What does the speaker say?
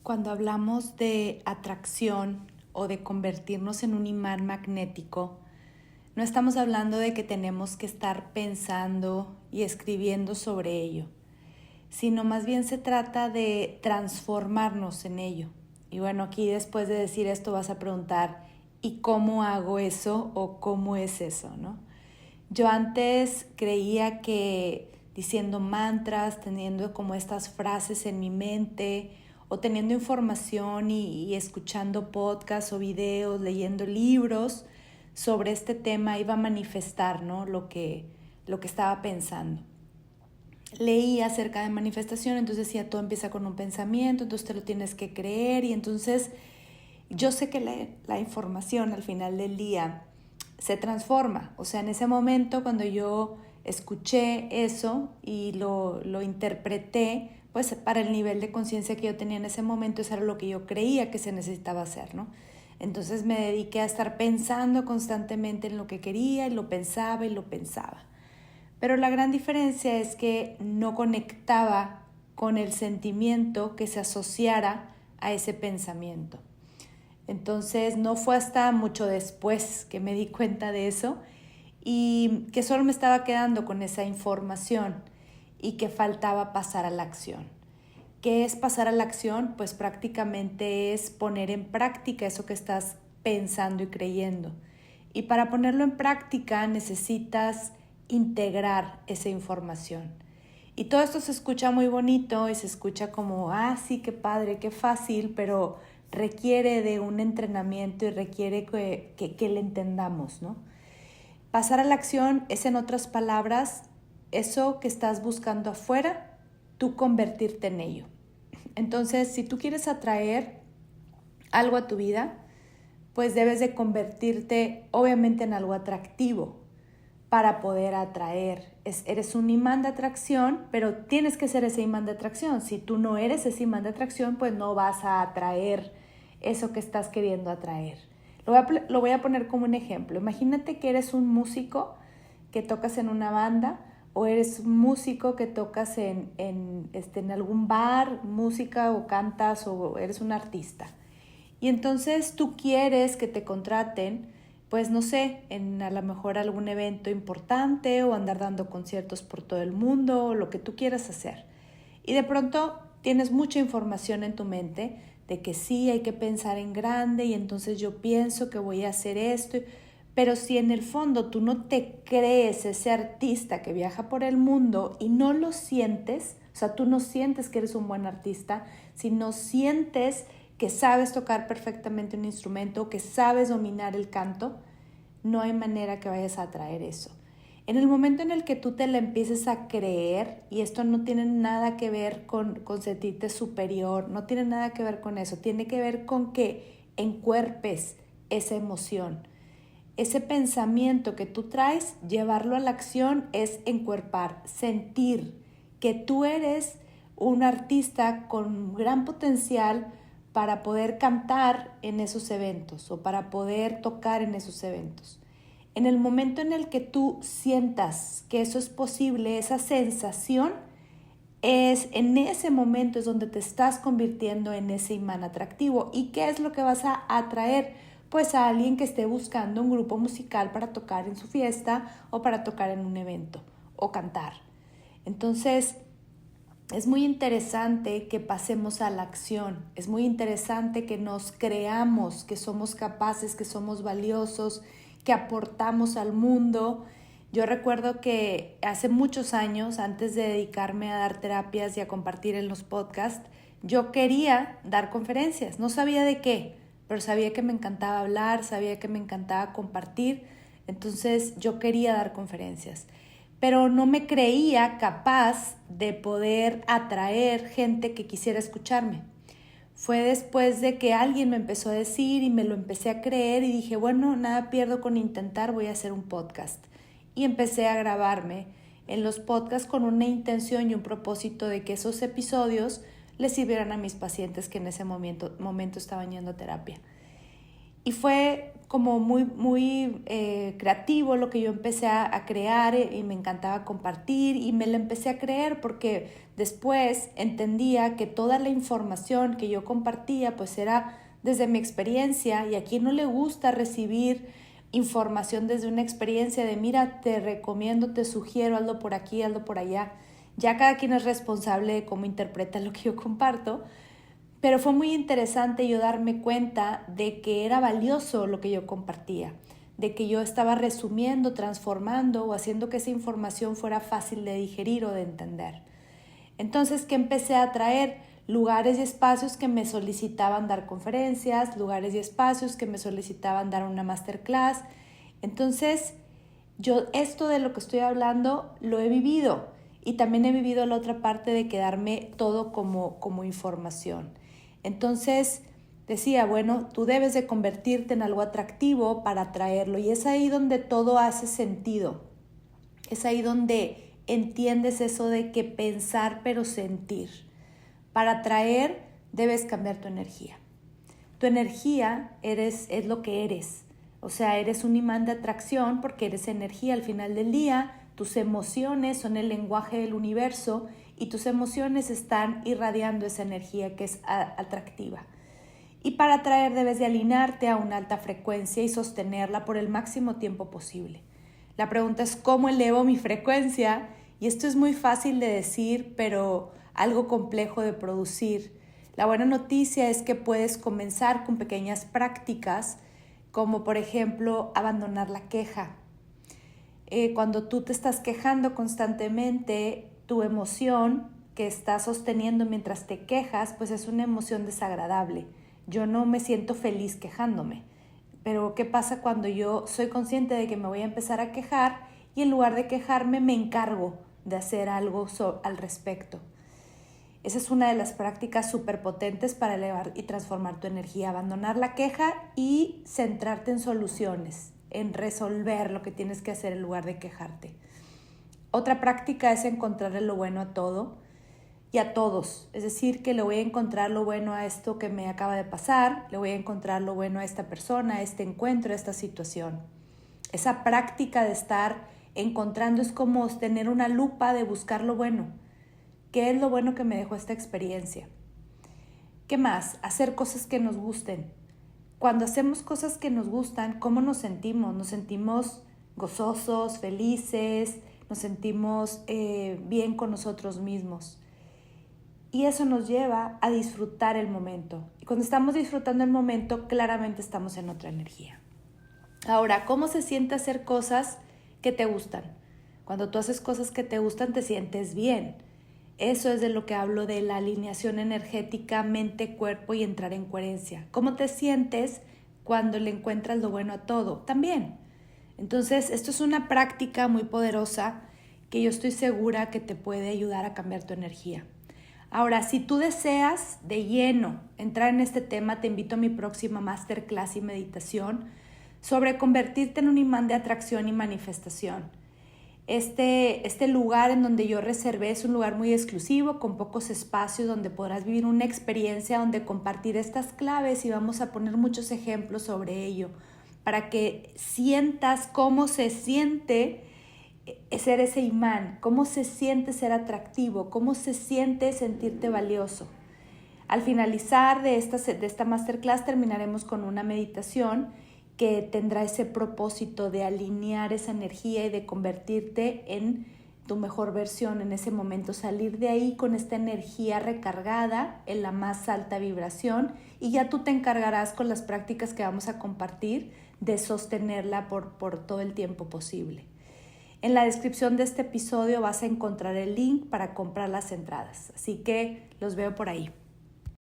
Cuando hablamos de atracción o de convertirnos en un imán magnético, no estamos hablando de que tenemos que estar pensando y escribiendo sobre ello, sino más bien se trata de transformarnos en ello. Y bueno, aquí después de decir esto vas a preguntar, ¿y cómo hago eso o cómo es eso, no? Yo antes creía que diciendo mantras, teniendo como estas frases en mi mente o teniendo información y escuchando podcasts o videos, leyendo libros sobre este tema iba a manifestar, ¿no? lo que estaba pensando. Leí acerca de manifestación, entonces decía, todo empieza con un pensamiento, entonces te lo tienes que creer y entonces yo sé que la información al final del día se transforma. O sea, en ese momento cuando yo escuché eso y lo interpreté, pues para el nivel de conciencia que yo tenía en ese momento, eso era lo que yo creía que se necesitaba hacer, ¿no? Entonces me dediqué a estar pensando constantemente en lo que quería y lo pensaba y lo pensaba. Pero la gran diferencia es que no conectaba con el sentimiento que se asociara a ese pensamiento. Entonces no fue hasta mucho después que me di cuenta de eso y que solo me estaba quedando con esa información y que faltaba pasar a la acción. ¿Qué es pasar a la acción? Pues prácticamente es poner en práctica eso que estás pensando y creyendo. Y para ponerlo en práctica necesitas integrar esa información. Y todo esto se escucha muy bonito y se escucha como, sí, qué padre, qué fácil, pero requiere de un entrenamiento y requiere que le entendamos, ¿no? Pasar a la acción es, en otras palabras, eso que estás buscando afuera, tú convertirte en ello. Entonces, si tú quieres atraer algo a tu vida, pues debes de convertirte obviamente en algo atractivo para poder atraer. Eres un imán de atracción, pero tienes que ser ese imán de atracción. Si tú no eres ese imán de atracción, pues no vas a atraer eso que estás queriendo atraer. Lo voy a poner como un ejemplo. Imagínate que eres un músico que tocas en una banda o eres un músico que tocas en algún bar, música o cantas o eres un artista. Y entonces tú quieres que te contraten, pues no sé, en a lo mejor algún evento importante o andar dando conciertos por todo el mundo o lo que tú quieras hacer. Y de pronto tienes mucha información en tu mente de que sí, hay que pensar en grande y entonces yo pienso que voy a hacer esto. Pero si en el fondo tú no te crees ese artista que viaja por el mundo y no lo sientes, o sea, tú no sientes que eres un buen artista, sino sientes que sabes tocar perfectamente un instrumento, que sabes dominar el canto, no hay manera que vayas a atraer eso. En el momento en el que tú te la empieces a creer, y esto no tiene nada que ver con sentirte superior, no tiene nada que ver con eso, tiene que ver con que encuerpes esa emoción. Ese pensamiento que tú traes, llevarlo a la acción es encuerpar, sentir que tú eres un artista con gran potencial para poder cantar en esos eventos o para poder tocar en esos eventos. En el momento en el que tú sientas que eso es posible, esa sensación, es en ese momento es donde te estás convirtiendo en ese imán atractivo. ¿Y qué es lo que vas a atraer? Pues a alguien que esté buscando un grupo musical para tocar en su fiesta o para tocar en un evento o cantar. Entonces, es muy interesante que pasemos a la acción, es muy interesante que nos creamos, que somos capaces, que somos valiosos, que aportamos al mundo. Yo recuerdo que hace muchos años, antes de dedicarme a dar terapias y a compartir en los podcasts, yo quería dar conferencias, no sabía de qué, pero sabía que me encantaba hablar, sabía que me encantaba compartir, entonces yo quería dar conferencias. Pero no me creía capaz de poder atraer gente que quisiera escucharme. Fue después de que alguien me empezó a decir y me lo empecé a creer y dije, bueno, nada pierdo con intentar, voy a hacer un podcast. Y empecé a grabarme en los podcasts con una intención y un propósito de que esos episodios les sirvieran a mis pacientes que en ese momento estaban yendo a terapia. Y fue como muy creativo lo que yo empecé a crear y me encantaba compartir y me lo empecé a creer porque después entendía que toda la información que yo compartía pues era desde mi experiencia, y a quien no le gusta recibir información desde una experiencia de mira, te recomiendo, te sugiero, hazlo por aquí, hazlo por allá. Ya cada quien es responsable de cómo interpreta lo que yo comparto, pero fue muy interesante yo darme cuenta de que era valioso lo que yo compartía, de que yo estaba resumiendo, transformando o haciendo que esa información fuera fácil de digerir o de entender. Entonces, que empecé a traer lugares y espacios que me solicitaban dar conferencias, lugares y espacios que me solicitaban dar una masterclass. Entonces, yo esto de lo que estoy hablando lo he vivido, y también he vivido la otra parte de quedarme todo como información. Entonces decía, bueno, tú debes de convertirte en algo atractivo para atraerlo, y es ahí donde todo hace sentido. Es ahí donde entiendes eso de que pensar pero sentir. Para atraer debes cambiar tu energía. Tu energía es lo que eres. O sea, eres un imán de atracción porque eres energía al final del día. Tus emociones son el lenguaje del universo y tus emociones están irradiando esa energía que es atractiva. Y para atraer debes de alinearte a una alta frecuencia y sostenerla por el máximo tiempo posible. La pregunta es ¿cómo elevo mi frecuencia? Y esto es muy fácil de decir, pero algo complejo de producir. La buena noticia es que puedes comenzar con pequeñas prácticas, como por ejemplo abandonar la queja. Cuando tú te estás quejando constantemente, tu emoción que estás sosteniendo mientras te quejas, pues es una emoción desagradable. Yo no me siento feliz quejándome. Pero ¿qué pasa cuando yo soy consciente de que me voy a empezar a quejar y en lugar de quejarme me encargo de hacer algo al respecto? Esa es una de las prácticas súper potentes para elevar y transformar tu energía. Abandonar la queja y centrarte en soluciones, en resolver lo que tienes que hacer en lugar de quejarte. Otra práctica es encontrarle lo bueno a todo y a todos. Es decir, que le voy a encontrar lo bueno a esto que me acaba de pasar, le voy a encontrar lo bueno a esta persona, a este encuentro, a esta situación. Esa práctica de estar encontrando es como tener una lupa de buscar lo bueno. ¿Qué es lo bueno que me dejó esta experiencia? ¿Qué más? Hacer cosas que nos gusten. Cuando hacemos cosas que nos gustan, ¿cómo nos sentimos? Nos sentimos gozosos, felices, nos sentimos bien con nosotros mismos. Y eso nos lleva a disfrutar el momento. Y cuando estamos disfrutando el momento, claramente estamos en otra energía. Ahora, ¿cómo se siente hacer cosas que te gustan? Cuando tú haces cosas que te gustan, te sientes bien. Eso es de lo que hablo, de la alineación energética, mente, cuerpo y entrar en coherencia. ¿Cómo te sientes cuando le encuentras lo bueno a todo? También. Entonces, esto es una práctica muy poderosa que yo estoy segura que te puede ayudar a cambiar tu energía. Ahora, si tú deseas de lleno entrar en este tema, te invito a mi próxima masterclass y meditación sobre convertirte en un imán de atracción y manifestación. Este lugar en donde yo reservé es un lugar muy exclusivo, con pocos espacios, donde podrás vivir una experiencia, donde compartir estas claves, y vamos a poner muchos ejemplos sobre ello, para que sientas cómo se siente ser ese imán, cómo se siente ser atractivo, cómo se siente sentirte valioso. Al finalizar de esta masterclass terminaremos con una meditación que tendrá ese propósito de alinear esa energía y de convertirte en tu mejor versión en ese momento, salir de ahí con esta energía recargada en la más alta vibración, y ya tú te encargarás con las prácticas que vamos a compartir de sostenerla por todo el tiempo posible. En la descripción de este episodio vas a encontrar el link para comprar las entradas, así que los veo por ahí.